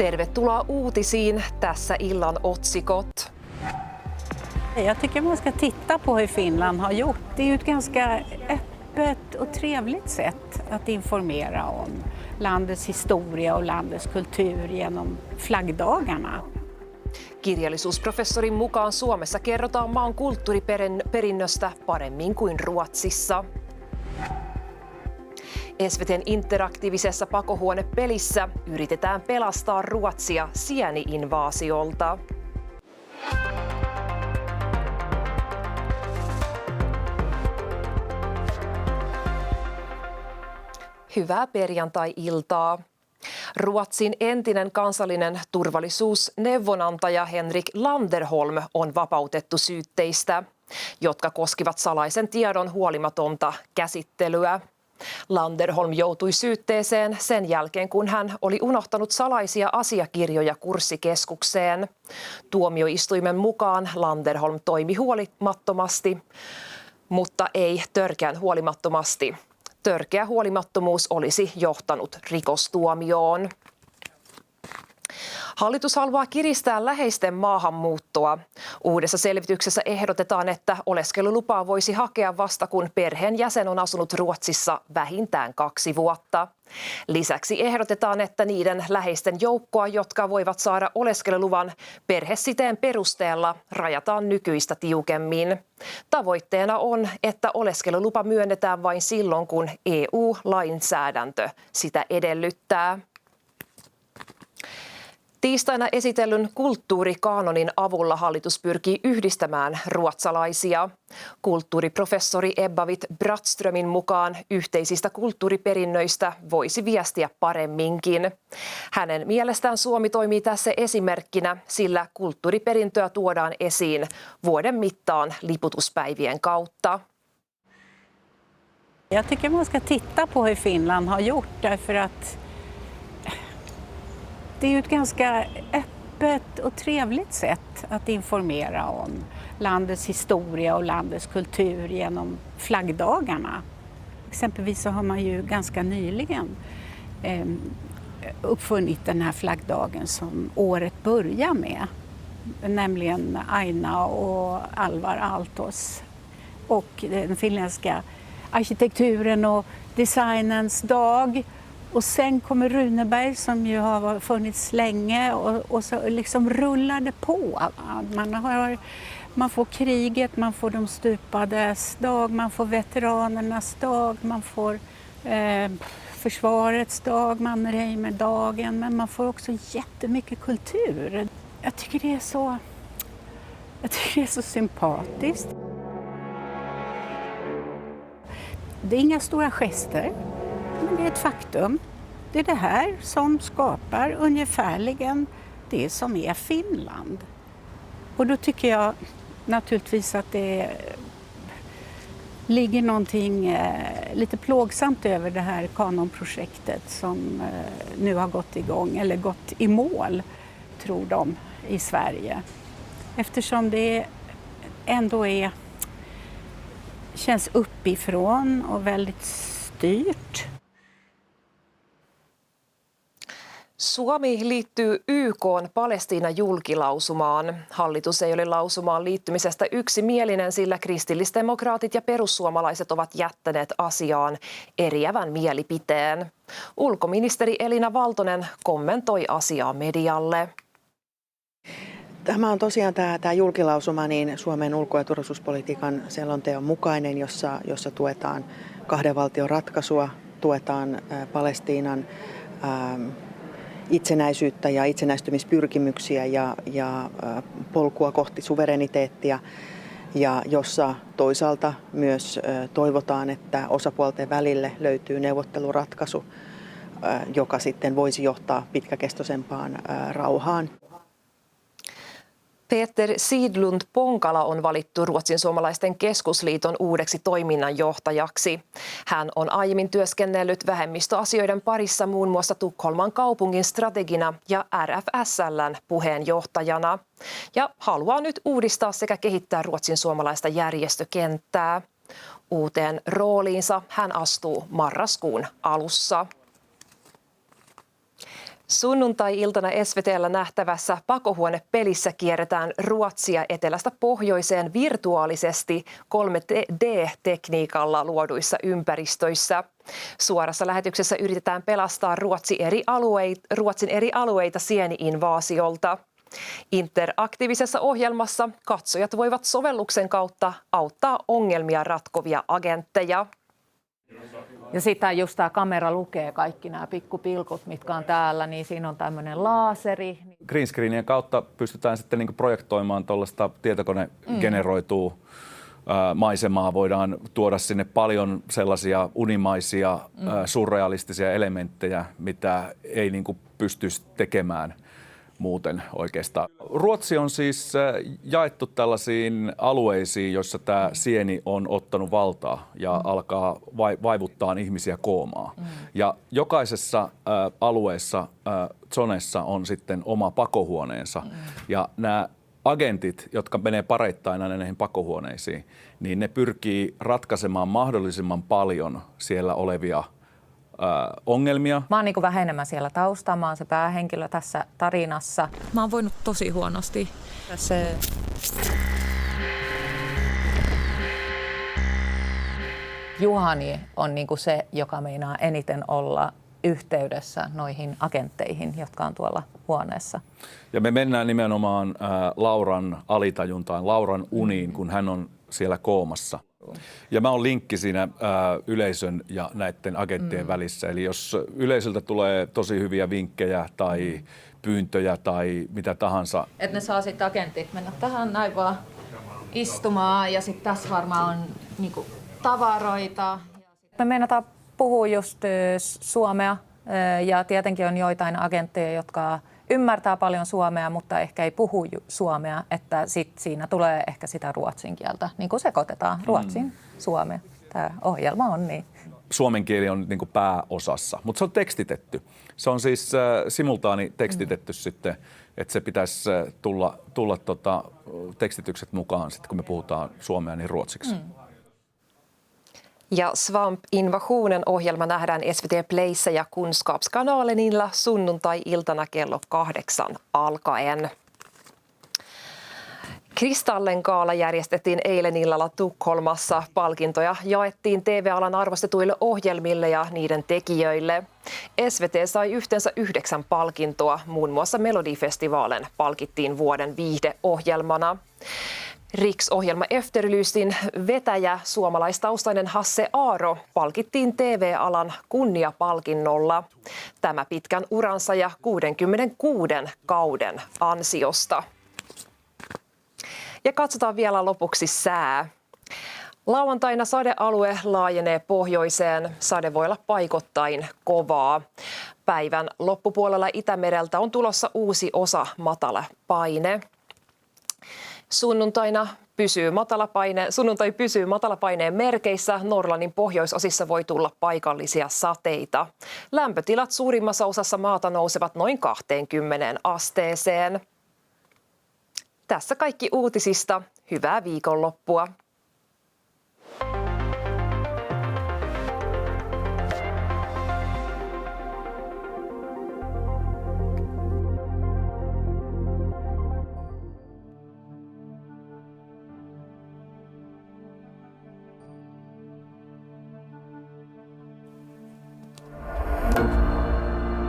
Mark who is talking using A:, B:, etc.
A: Tervetuloa uutisiin, tässä illan otsikot.
B: Jag tycker man ska titta på hur Finland har gjort. Det är ju ett ganska öppet och trevligt sätt att informera om landets historia och landets kultur genom flaggdagarna.
A: Kirjallisuusprofessorin mukaan Suomessa kerrotaan maan kulttuuriperinnöstä paremmin kuin Ruotsissa. SVT:n interaktiivisessa pakohuonepelissä yritetään pelastaa Ruotsia sieni-invaasiolta. Hyvää perjantai-iltaa. Ruotsin entinen kansallinen turvallisuusneuvonantaja Henrik Landerholm on vapautettu syytteistä, jotka koskivat salaisen tiedon huolimatonta käsittelyä. Landerholm joutui syytteeseen sen jälkeen, kun hän oli unohtanut salaisia asiakirjoja kurssikeskukseen. Tuomioistuimen mukaan Landerholm toimi huolimattomasti, mutta ei törkeän huolimattomasti. Törkeä huolimattomuus olisi johtanut rikostuomioon. Hallitus haluaa kiristää läheisten maahanmuuttoa. Uudessa selvityksessä ehdotetaan, että oleskelulupaa voisi hakea vasta kun perheen jäsen on asunut Ruotsissa vähintään 2 vuotta. Lisäksi ehdotetaan, että niiden läheisten joukkoa, jotka voivat saada oleskeluluvan perhesiteen perusteella, rajataan nykyistä tiukemmin. Tavoitteena on, että oleskelulupa myönnetään vain silloin, kun EU-lainsäädäntö sitä edellyttää. Tiistaina esitellyn kulttuurikaanonin avulla hallitus pyrkii yhdistämään ruotsalaisia. Kulttuuriprofessori Ebba Witt-Brattströmin mukaan yhteisistä kulttuuriperinnöistä voisi viestiä paremminkin. Hänen mielestään Suomi toimii tässä esimerkkinä, sillä kulttuuriperintöä tuodaan esiin vuoden mittaan liputuspäivien kautta.
B: Jag tycker man ska titta på hur Finland har gjort därför att det är ju ett ganska öppet och trevligt sätt att informera om landets historia och landets kultur genom flaggdagarna. Exempelvis så har man ju ganska nyligen uppfunnit den här flaggdagen som året börjar med. Nämligen Aina och Alvar Aaltos och den finländska arkitekturen och designens dag. Och sen kommer Runeberg som ju har funnits länge och så liksom rullar det på. Man får kriget, man får de stupades dag, man får veteranernas dag, man får försvarets dag, Mannerheimerdagen, men man får också jättemycket kultur. Jag tycker det är så sympatiskt. Det är inga stora gester. Men det är ett faktum. Det är det här som skapar ungefärligen det som är Finland. Och då tycker jag naturligtvis att det ligger någonting lite plågsamt över det här kanonprojektet som nu har gått igång eller gått i mål, tror de, i Sverige. Eftersom det ändå känns uppifrån och väldigt styrt.
A: Suomi liittyy YK:n Palestiina-julkilausumaan. Hallitus ei ole lausumaan liittymisestä yksimielinen, sillä kristillisdemokraatit ja perussuomalaiset ovat jättäneet asiaan eriävän mielipiteen. Ulkoministeri Elina Valtonen kommentoi asiaa medialle.
C: Tämä on tosiaan tämä julkilausuma niin Suomen ulko- ja turvallisuuspolitiikan selonteon mukainen, jossa tuetaan 2 valtion ratkaisua, tuetaan Palestiinan itsenäisyyttä ja itsenäistymispyrkimyksiä ja polkua kohti suvereniteettia, ja jossa toisaalta myös toivotaan, että osapuolten välille löytyy neuvotteluratkaisu, joka sitten voisi johtaa pitkäkestoisempaan rauhaan.
A: Peter Sidlund Ponkala on valittu Ruotsin suomalaisten keskusliiton uudeksi toiminnanjohtajaksi. Hän on aiemmin työskennellyt vähemmistöasioiden parissa muun muassa Tukholman kaupungin strategina ja RFSL:n puheenjohtajana. Ja haluaa nyt uudistaa sekä kehittää Ruotsin suomalaista järjestökenttää. Uuteen rooliinsa hän astuu marraskuun alussa. Sunnuntai-iltana SVT:llä nähtävässä pakohuonepelissä kierretään Ruotsia etelästä pohjoiseen virtuaalisesti 3D-tekniikalla luoduissa ympäristöissä. Suorassa lähetyksessä yritetään pelastaa Ruotsin eri alueita sieni-invaasiolta. Interaktiivisessa ohjelmassa katsojat voivat sovelluksen kautta auttaa ongelmia ratkovia agentteja.
D: Ja sitten just tämä kamera lukee kaikki nämä pikkupilkut, mitkä on täällä, niin siinä on tämmöinen laaseri.
E: Green screenien kautta pystytään sitten niin kuin projektoimaan tuollaista tietokonegeneroitua maisemaa. Voidaan tuoda sinne paljon sellaisia unimaisia, surrealistisia elementtejä, mitä ei niin kuin pystyisi tekemään muuten oikeastaan. Ruotsi on siis jaettu tällaisiin alueisiin, joissa tämä sieni on ottanut valtaa ja alkaa vaivuttaa ihmisiä koomaan. Ja jokaisessa alueessa, zonessa on sitten oma pakohuoneensa. Ja nämä agentit, jotka menee pareittain aina näihin pakohuoneisiin, niin ne pyrkii ratkaisemaan mahdollisimman paljon siellä olevia ongelmia.
D: Mä oon niin kuin vähän enemmän siellä taustalla, mä oon se päähenkilö tässä tarinassa. Mä oon voinut tosi huonosti. Juhani on niin kuin se, joka meinaa eniten olla yhteydessä noihin agentteihin, jotka on tuolla huoneessa.
E: Ja me mennään nimenomaan Lauran alitajuntaan, Lauran uniin, kun hän on siellä koomassa. Ja mä oon linkki siinä yleisön ja näiden agenttien välissä. Eli jos yleisöltä tulee tosi hyviä vinkkejä tai pyyntöjä tai mitä tahansa.
D: Että ne saa sitten agentit mennä tähän näin vaan istumaan ja sitten tässä varmaan on niinku tavaroita. Me meinataan puhua just suomea ja tietenkin on joitain agentteja, jotka ymmärtää paljon suomea, mutta ehkä ei puhu suomea, että sit siinä tulee ehkä sitä ruotsin kieltä. Niin kuin sekoitetaan ruotsin, suomea. Tämä ohjelma on niin.
E: Suomen kieli on niin kuin pääosassa, mutta se on tekstitetty. Se on siis simultaani tekstitetty sitten, että se pitäisi tulla tekstitykset mukaan sitten, kun me puhutaan suomea niin ruotsiksi.
A: Ja Svamp-invasionen ohjelma nähdään SVT Playssä ja Kunskapskanalilla sunnuntai-iltana kello 8 alkaen. Kristallengaala järjestettiin eilen illalla Tukholmassa. Palkintoja jaettiin TV-alan arvostetuille ohjelmille ja niiden tekijöille. SVT sai yhteensä 9 palkintoa. Muun muassa Melodifestivalen palkittiin vuoden viihdeohjelmana. Riks-ohjelma Efterlysin vetäjä, suomalaistaustainen Hasse Aaro, palkittiin TV-alan kunniapalkinnolla. Tämä pitkän uransa ja 66 kauden ansiosta. Ja katsotaan vielä lopuksi sää. Lauantaina sadealue laajenee pohjoiseen. Sade voi olla paikoittain kovaa. Päivän loppupuolella Itämereltä on tulossa uusi osa matalapaine. Sunnuntai pysyy matalapaineen merkeissä. Norlannin pohjoisosissa voi tulla paikallisia sateita. Lämpötilat suurimmassa osassa maata nousevat noin 20 asteeseen. Tässä kaikki uutisista. Hyvää viikonloppua.